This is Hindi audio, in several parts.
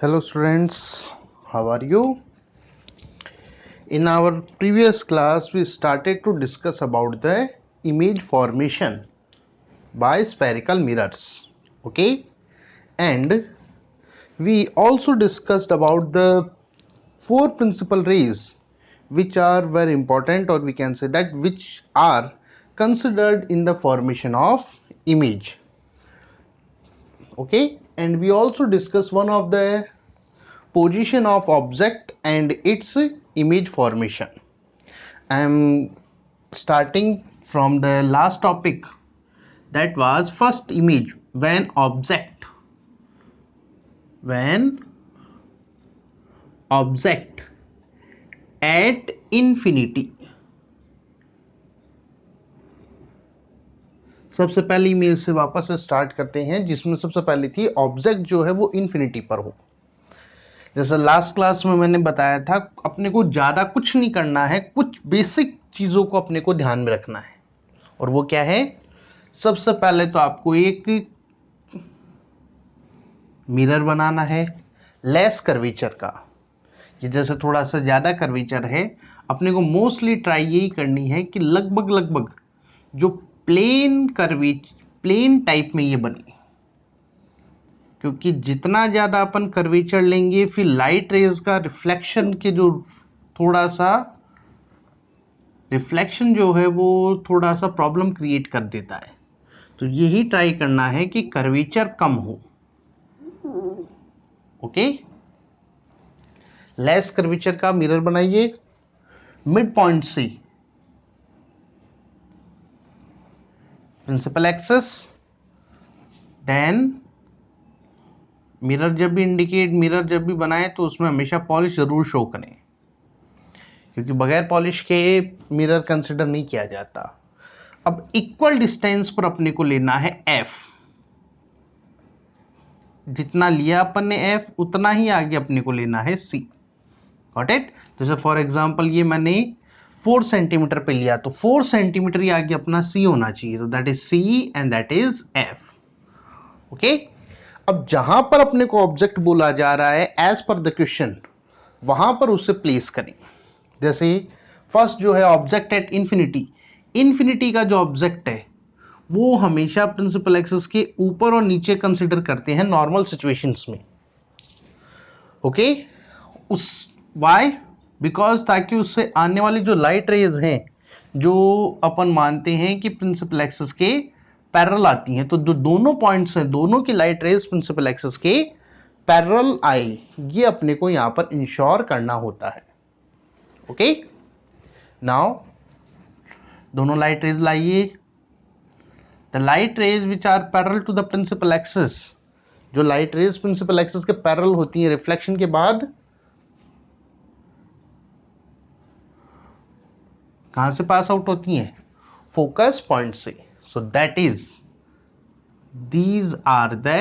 Hello students, how are you? In our previous class we started to discuss about the image formation by spherical mirrors. Okay, and we also discussed about the four principal rays which are very important, or we can say that which are considered in the formation of image. Okay, and we also discussed one of the position of object and its image formation. I am starting from the last topic, that was first image when object at infinity. सबसे पहली इमेज से वापस से स्टार्ट करते हैं, जिसमें सबसे पहले थी ऑब्जेक्ट जो है वो इन्फिनिटी पर हो। जैसे लास्ट क्लास में मैंने बताया था, अपने को ज़्यादा कुछ नहीं करना है, कुछ बेसिक चीज़ों को अपने को ध्यान में रखना है। और वो क्या है? सबसे पहले तो आपको एक मिरर बनाना है लेस कर्वेचर का। ये जैसे थोड़ा सा ज़्यादा कर्वेचर है, अपने को मोस्टली ट्राई यही करनी है कि लगभग जो प्लेन टाइप में ये बने, क्योंकि जितना ज़्यादा अपन कर्वेचर लेंगे फिर लाइट रेज का रिफ्लेक्शन के जो थोड़ा सा रिफ्लेक्शन जो है वो थोड़ा सा प्रॉब्लम क्रिएट कर देता है। तो यही ट्राई करना है कि कर्वेचर कम हो। ओके, लेस कर्वेचर का मिरर बनाइए मिड पॉइंट से प्रिंसिपल एक्सिस। देन मिरर जब भी बनाए तो उसमें हमेशा पॉलिश जरूर शो करें, क्योंकि बगैर पॉलिश के मिरर कंसिडर नहीं किया जाता। अब इक्वल डिस्टेंस पर अपने को लेना है एफ। जितना लिया अपन ने एफ, उतना ही आगे अपने को लेना है सी। Got it? जैसे फॉर एग्जांपल ये मैंने 4 सेंटीमीटर पे लिया, तो 4 सेंटीमीटर ही आगे अपना सी होना चाहिए, तो that is C and that is F. Okay, अब जहां पर अपने को ऑब्जेक्ट बोला जा रहा है एज पर द क्वेश्चन, वहां पर उसे प्लेस करें। जैसे फर्स्ट जो है ऑब्जेक्ट एट इन्फिनिटी का जो ऑब्जेक्ट है वो हमेशा प्रिंसिपल एक्सिस के ऊपर और नीचे कंसीडर करते हैं नॉर्मल सिचुएशंस में। ओके, उस वाई बिकॉज ताकि उससे आने वाली जो लाइट रेज हैं जो अपन मानते हैं कि प्रिंसिपल एक्सिस के पैरेलल आती हैं, तो जो दोनों पॉइंट्स हैं दोनों की लाइट रेज प्रिंसिपल एक्सिस के पैरेलल आए, ये अपने को यहां पर इंश्योर करना होता है। ओके, नाउ दोनों लाइट रेज लाइए। The light rays which are parallel to the principal axis, जो लाइट रेज प्रिंसिपल एक्सिस के पैरेलल होती हैं रिफ्लेक्शन के बाद, कहां से पास आउट होती हैं? फोकस पॉइंट से। सो that is these are the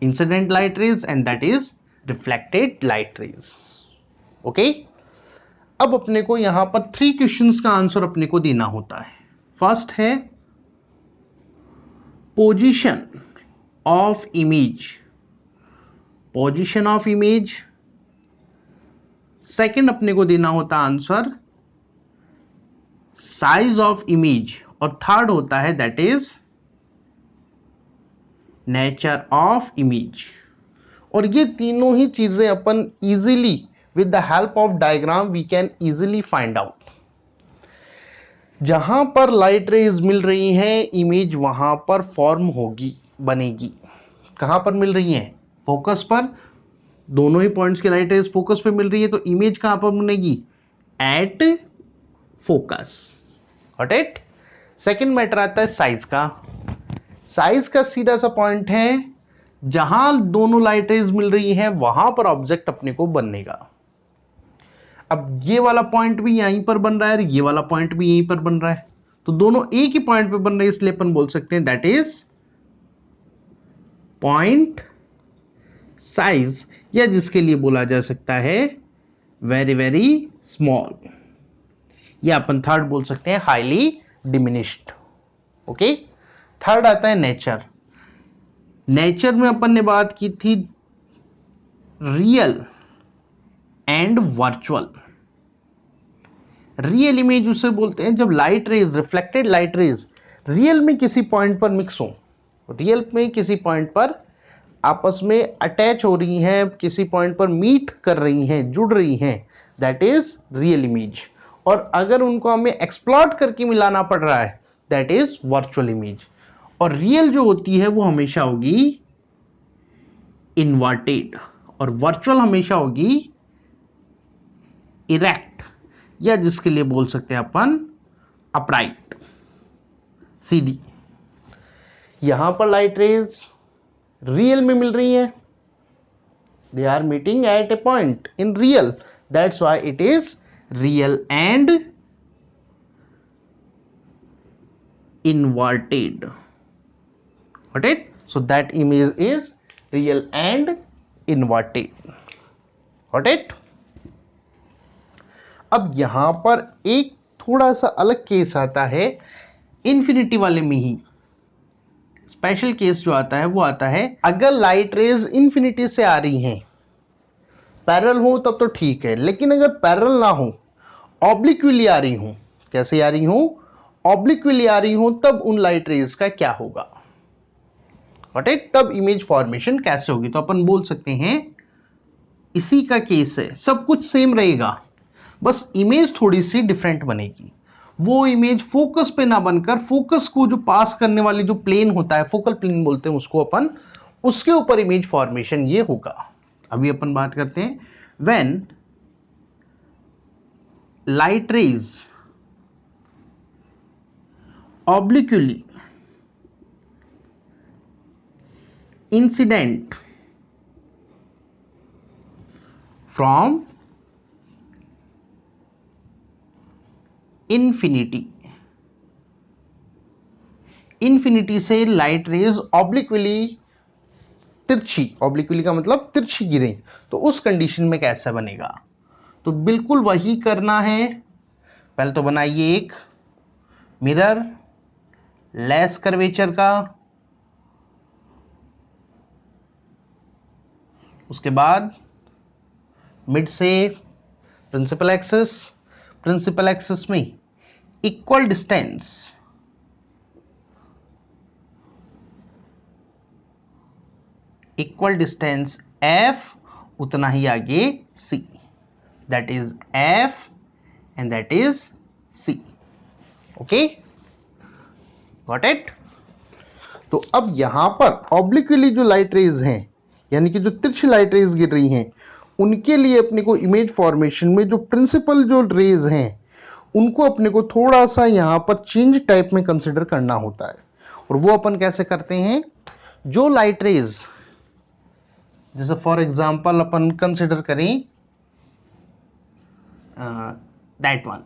incident light rays and that is reflected light rays. Okay, अब अपने को यहां पर 3 क्वेश्चंस का आंसर अपने को देना होता है। फर्स्ट है पोजीशन ऑफ इमेज। सेकंड अपने को देना होता आंसर साइज ऑफ इमेज, और थर्ड होता है that is nature of image. और ये तीनों ही चीजें अपन easily with the help of diagram we can easily find out. जहां पर लाइट रेज मिल रही हैं इमेज वहां पर फॉर्म होगी, बनेगी। कहां पर मिल रही हैं? फोकस पर। दोनों ही पॉइंट्स की लाइट रेज फोकस पे मिल रही है, तो इमेज कहां पर बनेगी? At focus. Got it? Second matter आता है साइज का। साइज का सीधा सा पॉइंट है, जहां दोनों लाइट रेज मिल रही है वहां पर ऑब्जेक्ट अपने को बनेगा। अब ये वाला पॉइंट भी यहीं पर बन रहा है, ये वाला पॉइंट भी यहीं पर बन रहा है, तो दोनों एक ही पॉइंट पे बन रहे हैं, इसलिए अपन बोल सकते हैं दैट इज पॉइंट साइज, या जिसके लिए बोला जा सकता है वेरी स्मॉल, या अपन थर्ड बोल सकते हैं हाईली डिमिनिश्ड। ओके, थर्ड आता है नेचर। नेचर में अपन ने बात की थी real and virtual. Real image उसे बोलते हैं जब light rays, reflected light rays real में किसी पॉइंट पर मिक्स हो, रियल में किसी पॉइंट पर आपस में अटैच हो रही हैं, किसी पॉइंट पर मीट कर रही हैं, जुड़ रही हैं, दैट इज रियल इमेज। और अगर उनको हमें एक्सप्लॉट करके मिलाना पड़ रहा है, दैट इज वर्चुअल इमेज। और रियल जो होती है वो हमेशा होगी इन्वर्टेड, और वर्चुअल हमेशा होगी इरेक्ट, या जिसके लिए बोल सकते हैं अपन अपराइट, सीधी। यहां पर लाइट रेज रियल में मिल रही है, they are meeting at a point in real, that's why it is real and inverted. Got it? So that image is real and inverted. Got it? अब यहां पर एक थोड़ा सा अलग केस आता है, इन्फिनिटी वाले में ही स्पेशल केस जो आता है वो आता है अगर लाइट रेज इन्फिनिटी से आ रही हैं, पैरेलल हो तब तो ठीक है, लेकिन अगर पैरेलल ना हो, ऑब्लिक्विली आ रही हूं, कैसे आ रही हूं, ऑब्लिक्विली आ रही हूं, तब उन लाइट रेज का क्या होगा, गॉट इट? तब इमेज फॉर्मेशन कैसे होगी? तो अपन बोल सकते हैं इसी का केस है, सब कुछ सेम रहेगा, बस इमेज थोड़ी सी डिफरेंट बनेगी। वो इमेज फोकस पे ना बनकर फोकस को जो पास करने वाली जो प्लेन होता है, फोकल प्लेन बोलते हैं उसको अपन, उसके ऊपर इमेज फॉर्मेशन ये होगा। अभी अपन बात करते हैं when light rays obliquely incident from infinity, infinity से लाइट रेज ऑब्लिक्विली तिरछी, ऑब्लिक्विली का मतलब तिरछी गिरे, तो उस कंडीशन में कैसा बनेगा? तो बिल्कुल वही करना है। पहले तो बनाइए एक मिरर लेस कर्वेचर का, उसके बाद मिड से प्रिंसिपल एक्सिस, प्रिंसिपल एक्सिस में इक्वल डिस्टेंस f, उतना ही आगे c, that is f and that is c। Okay, got it? तो अब यहां पर ऑब्लिक्विली जो लाइट रेज हैं, यानी कि जो तिरछी लाइट रेज गिर रही हैं, उनके लिए अपने को इमेज फॉर्मेशन में जो प्रिंसिपल जो रेज हैं उनको अपने को थोड़ा सा यहां पर चेंज टाइप में कंसिडर करना होता है। और वो अपन कैसे करते हैं, जो लाइट रेज, जैसे फॉर एग्जांपल अपन कंसिडर करें दैट वन,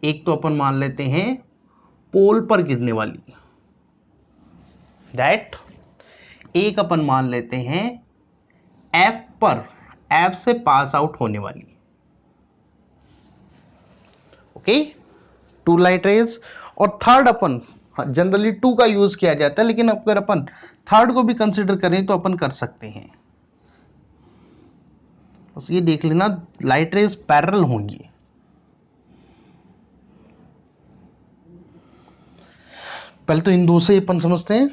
एक तो अपन मान लेते हैं पोल पर गिरने वाली, दैट एक अपन मान लेते हैं एफ पर, एफ से पास आउट होने वाली। Okay, two light rays. और थर्ड अपन जनरली टू का यूज किया जाता है, लेकिन अगर अपन थर्ड को भी कंसिडर करें तो अपन कर सकते हैं। बस ये देख लेना लाइट रेज पैरेलल होंगी। पहले तो इन दो से अपन समझते हैं।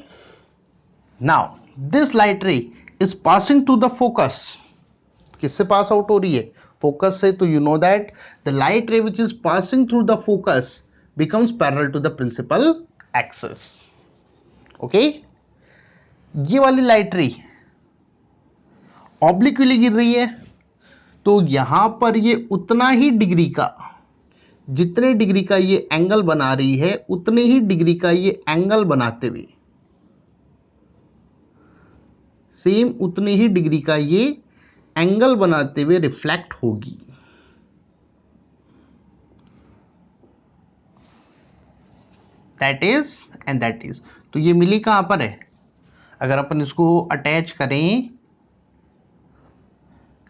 Now this light ray is passing to the focus, किससे पास आउट हो रही है, फोकस से। तो you know that the light ray which is passing through the focus becomes parallel to the principal axis. Okay, ये वाली लाइट रे ऑब्लिक्विली गिर रही है, तो यहां पर ये उतना ही डिग्री का, जितने डिग्री का ये एंगल बना रही है उतने ही डिग्री का ये एंगल बनाते हुए, सेम उतने ही डिग्री का ये एंगल बनाते हुए रिफ्लेक्ट होगी। That is and that is. तो ये मिली कहां पर है, अगर अपन इसको अटैच करें,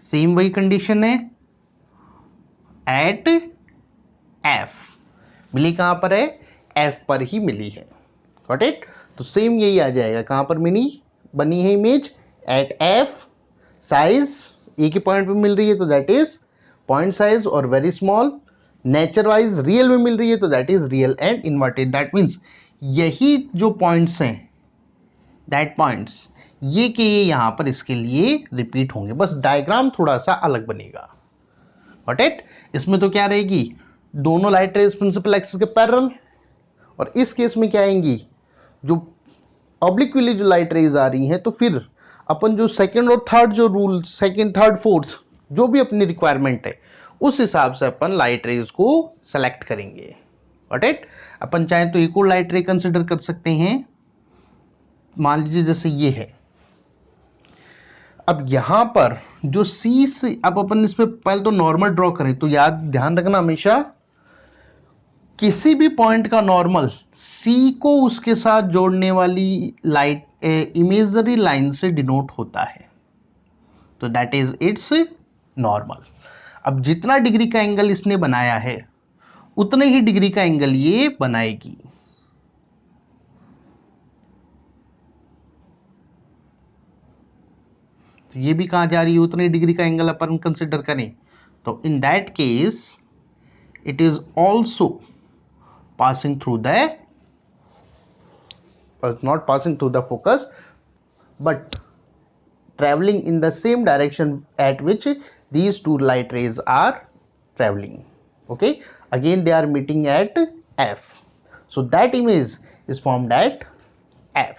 सेम वही कंडीशन है एट एफ, मिली कहां पर है, एफ पर ही मिली है। Got it? तो सेम यही आ जाएगा, कहां पर मिली, बनी है इमेज एट एफ, साइज एक ही पॉइंट पे मिल रही है तो दैट इज पॉइंट साइज और very small, nature wise real में मिल रही है तो that is real and inverted. That means यही जो पॉइंट्स हैं, दैट पॉइंट्स ये के ये यहां पर इसके लिए रिपीट होंगे, बस डायग्राम थोड़ा सा अलग बनेगा। Got it? इसमें तो क्या रहेगी, दोनों लाइट रेज प्रिंसिपल एक्सिस के पैरेलल, और इस केस में क्या आएंगी, जो ऑब्लिक्विली जो लाइट रेज आ रही हैं, तो फिर अपन जो सेकंड और थर्ड जो रूल, सेकंड थर्ड फोर्थ जो भी अपनी रिक्वायरमेंट है उस हिसाब से अपन लाइट रेज को सेलेक्ट करेंगे। Got it? अपन चाहे तो एक और लाइट रे कंसिडर कर सकते हैं, मान लीजिए जैसे ये है। अब यहां पर जो सी से, अब अपन इसमें पहले तो नॉर्मल ड्रॉ करें, तो याद ध्यान रखना हमेशा किसी भी पॉइंट का नॉर्मल सी को उसके साथ जोड़ने वाली लाइट इमेजरी लाइन से डिनोट होता है, तो दैट इज इट्स नॉर्मल। अब जितना डिग्री का एंगल इसने बनाया है उतने ही डिग्री का एंगल ये बनाएगी। तो ये भी कहां जा रही है, उतने डिग्री का एंगल अपन कंसिडर करें, तो in that case it is also passing through the, not passing through the focus, but traveling in the same direction at which these two light rays are traveling. Okay, again they are meeting at F, so that image is formed at F.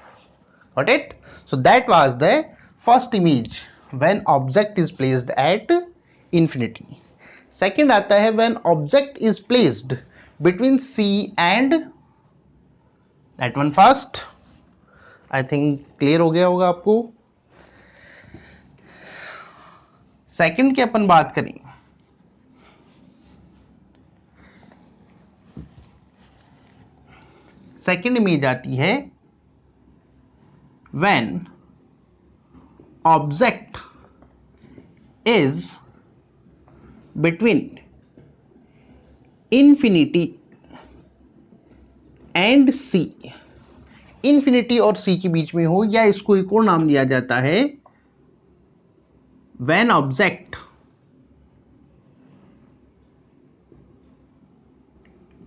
Got it? So that was the first image when object is placed at infinity. Second आता है when object is placed between C and, that one first, I think clear हो गया होगा आपको। सेकेंड की अपन बात करें, सेकेंड इमेज आती है when object is between infinity and C, infinity और C के बीच में हो, या इसको एक और नाम दिया जाता है when object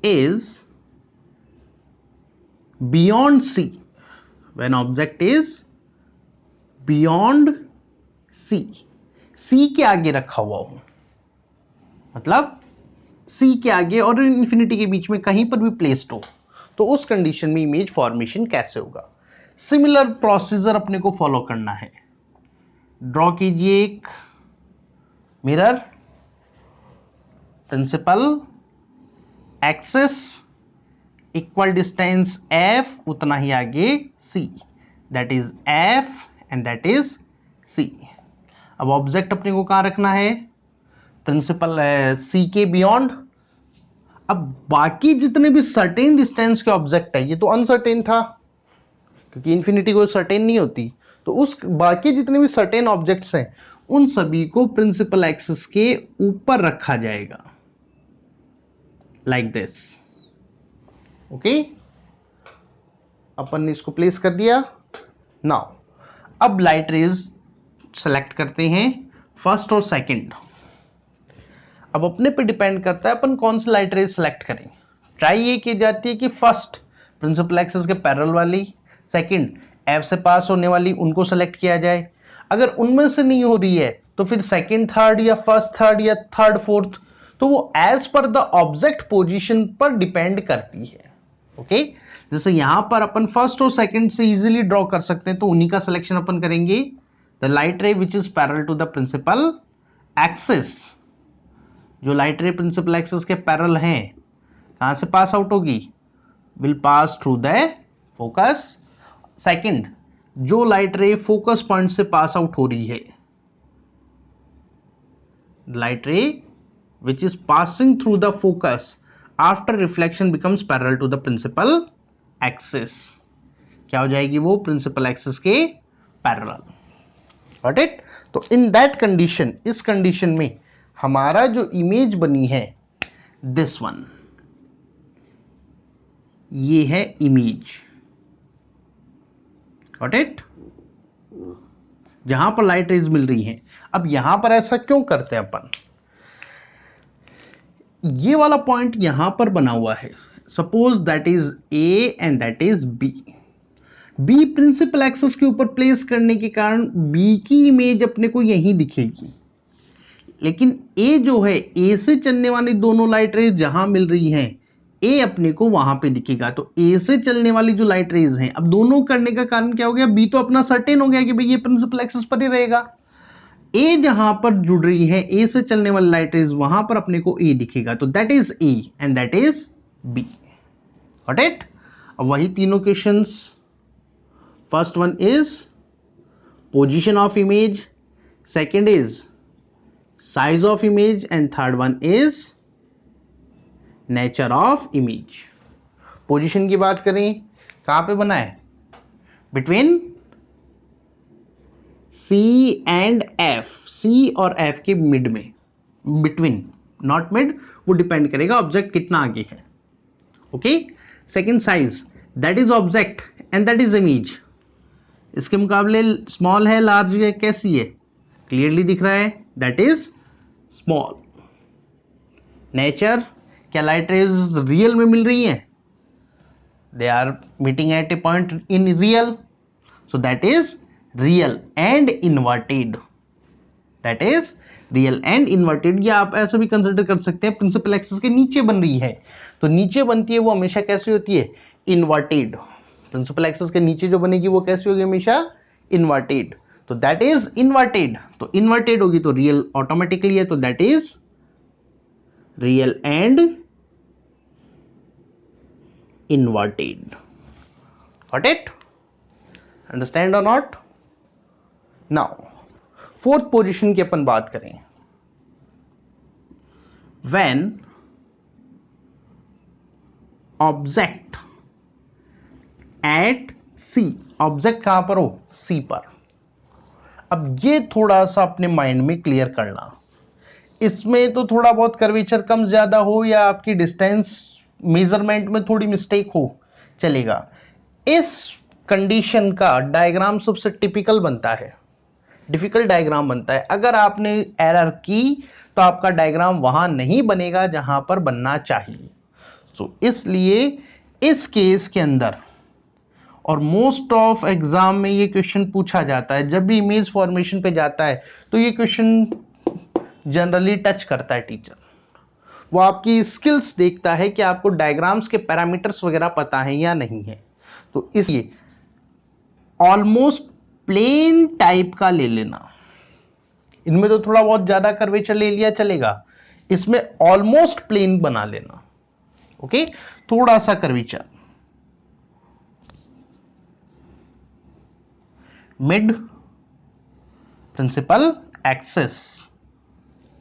is beyond C, when object is beyond C, C के आगे रखा हुआ हो, मतलब C के आगे और इंफिनिटी के बीच में कहीं पर भी प्लेस्ड हो, तो उस कंडीशन में इमेज फॉर्मेशन कैसे होगा। सिमिलर प्रोसीजर अपने को फॉलो करना है। ड्रॉ कीजिए एक mirror, principal axis, equal distance F, उतना ही आगे C, that is F and that is C। अब ऑब्जेक्ट अपने को कहां रखना है, प्रिंसिपल C के बियॉन्ड। अब बाकी जितने भी सर्टेन डिस्टेंस के ऑब्जेक्ट है, ये तो अनसर्टेन था क्योंकि इंफिनिटी कोई सर्टेन नहीं होती, तो उस बाकी जितने भी सर्टेन ऑब्जेक्ट्स हैं उन सभी को प्रिंसिपल एक्सिस के ऊपर रखा जाएगा, लाइक दिस। ओके, अपन ने इसको प्लेस कर दिया। नाउ अब लाइट रेज सेलेक्ट करते हैं, फर्स्ट और सेकंड। अब अपने पे डिपेंड करता है अपन कौन सी लाइट रेज सेलेक्ट करें। ट्राई ये की जाती है कि फर्स्ट प्रिंसिपल एक्सिस के पैरेलल वाली, सेकंड F से पास होने वाली, उनको सेलेक्ट किया जाए। अगर उनमें से नहीं हो रही है तो फिर सेकंड थर्ड या फर्स्ट थर्ड या थर्ड फोर्थ, तो वो as per the object position पर डिपेंड करती है। ओके, जैसे यहां पर अपन फर्स्ट और सेकंड से इजीली ड्रॉ कर सकते हैं, तो उन्हीं का सिलेक्शन अपन करेंगे। The light ray which is parallel to the principal axis, जो लाइट रे प्रिंसिपल एक्सिस के पैरेलल हैं, कहां से पास आउट होगी, will pass through the focus. Second, जो लाइट रे फोकस पॉइंट से पास आउट हो रही है, लाइट रे which is passing through the focus after reflection becomes parallel to the principal axis, क्या हो जाएगी वो, प्रिंसिपल एक्सिस के पैरेलल। Got it? तो इन दैट कंडीशन, इस कंडीशन में हमारा जो इमेज बनी है दिस वन, ये है इमेज। Got it? जहां पर लाइट रेज मिल रही हैं। अब यहां पर ऐसा क्यों करते हैं अपन, ये वाला पॉइंट यहां पर बना हुआ है, suppose that is A and that is B. B principal axis के ऊपर प्लेस करने के कारण बी की इमेज अपने को यहीं दिखेगी, लेकिन ए जो है, ए से चलने वाली दोनों लाइट रेज जहां मिल रही हैं, ए अपने को वहां पे दिखेगा। तो ए से चलने वाली जो लाइट रेज हैं, अब दोनों करने का कारण क्या हो गया, बी तो अपना सर्टेन हो गया कि भाई ये प्रिंसिपल एक्सिस पर ही रहेगा। ए जहां पर जुड़ रही है, ए से चलने वाली लाइट रेज, वहां पर अपने को ए दिखेगा। तो that is A and that is B. Got it? अब वही तीनों questions, first one is position of image, second is size of image and third one is nature of image. Position की बात करें, कहां पे बना है, between C and F, C और F के मिड में, बिटवीन, नॉट मिड, वो डिपेंड करेगा ऑब्जेक्ट कितना आगे है। Okay. Second size, that is object and that is image. इसके मुकाबले स्मॉल है, लार्ज है, कैसी है, क्लियरली दिख रहा है, दैट इज स्मॉल। नेचर, क्या लाइट रेज रियल में मिल रही है, they are meeting at a point in real, so that is real and inverted, that is real and inverted. या आप ऐसा भी कंसिडर कर सकते हैं, प्रिंसिपल एक्सिस के नीचे बन रही है, तो नीचे बनती है वो हमेशा कैसी होती है, इन्वर्टेड। प्रिंसिपल एक्सिस के नीचे जो बनेगी वो कैसी होगी, हमेशा इन्वर्टेड। तो दैट इज इन्वर्टेड, तो इन्वर्टेड होगी तो रियल ऑटोमेटिकली है, तो that is real and inverted. Got it? Understand और नॉट? नाउ फोर्थ पोजीशन की अपन बात करें, when object at C, object कहां पर हो, सी पर। अब ये थोड़ा सा अपने माइंड में क्लियर करना, इसमें तो थोड़ा बहुत कर्वेचर कम ज्यादा हो या आपकी डिस्टेंस मेजरमेंट में थोड़ी मिस्टेक हो, चलेगा। इस कंडीशन का डायग्राम सबसे टिपिकल बनता है, डिफिकल्ट डायग्राम बनता है। अगर आपने एरर की तो आपका डायग्राम वहां नहीं बनेगा जहां पर बनना चाहिए। तो इसलिए इस केस के अंदर, और मोस्ट ऑफ एग्जाम में ये क्वेश्चन पूछा जाता है, जब भी इमेज फॉर्मेशन पे जाता है तो ये क्वेश्चन जनरली टच करता है टीचर। वो आपकी स्किल्स देखता है कि आपको डायग्राम्स के पैरामीटर्स वगैरह पता है या नहीं है। तो इसलिए ऑलमोस्ट प्लेन टाइप का ले लेना, इनमें तो थोड़ा बहुत ज्यादा कर्वेचर ले लिया चलेगा, इसमें ऑलमोस्ट प्लेन बना लेना। ओके, थोड़ा सा curvature, mid principal axis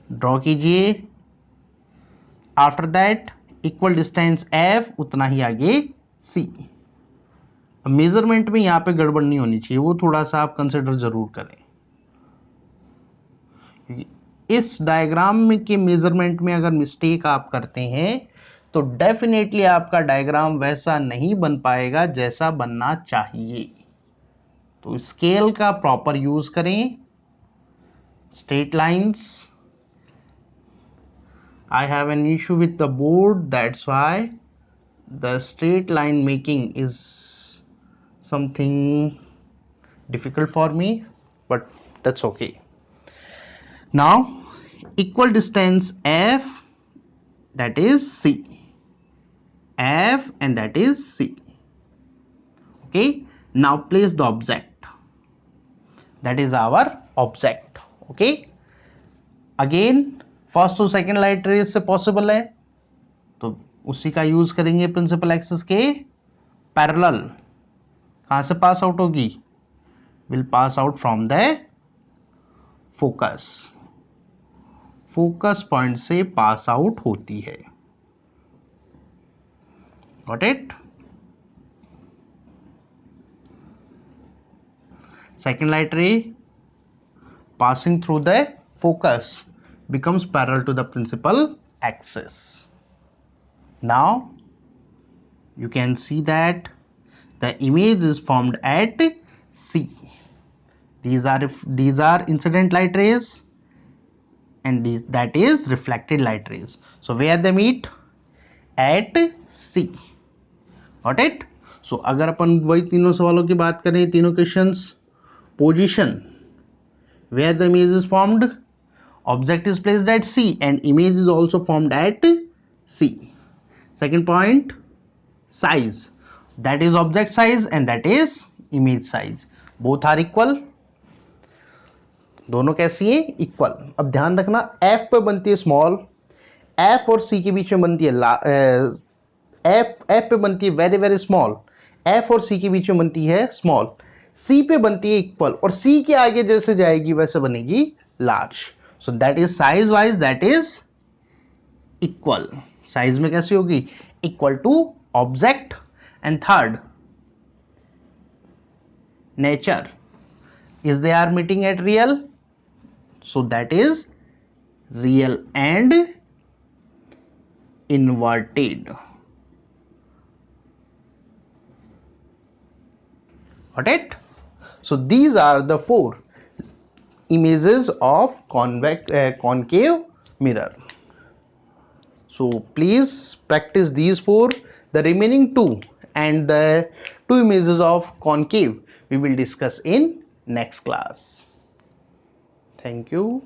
draw कीजिए। After that equal distance F, उतना ही आगे C। मेजरमेंट में यहां पे गड़बड़ नहीं होनी चाहिए, वो थोड़ा सा आप कंसिडर जरूर करें। इस डायग्राम में के मेजरमेंट में अगर मिस्टेक आप करते हैं तो डेफिनेटली आपका डायग्राम वैसा नहीं बन पाएगा जैसा बनना चाहिए। तो स्केल का प्रॉपर यूज करें, straight lines. I have an issue with the board, that's why the straight line making is something difficult for me, but that's okay. Now equal distance F, that is C, F and that is C. Okay, now place the object, that is our object. Okay, again first और सेकेंड लाइट रेज से पॉसिबल है तो उसी का यूज करेंगे प्रिंसिपल एक्सिस के पैरेलल। कहां से पास आउट होगी, will pass out from the focus, focus point से पास आउट होती है। Got it? सेकेंड लाइट रे passing through the focus becomes parallel to the principal axis. Now you can see that the image is formed at C. these are incident light rays and that is reflected light rays. So where they meet? At C. Got it? So अगर अपन वही तीनों सवालों की बात करें, तीनों questions, position, where the image is formed, object is placed at C and image is also formed at C. Second point, size, that is object size and that is image size, both are equal. दोनों कैसी है? इक्वल. अब ध्यान रखना, F पे बनती है स्मॉल, F और C के बीच में बनती है F पे बनती है वेरी वेरी स्मॉल, F और C के बीच में बनती है स्मॉल, C पे बनती है इक्वल और C के आगे जैसे जाएगी वैसे बनेगी large. So that is size wise that is equal. Size में कैसी होगी? Equal to object. And third, nature, is they are meeting at real, so that is real and inverted. Got it? So these are the four images of concave mirror. So please practice these four. The remaining two and the two images of concave we will discuss in next class. Thank you.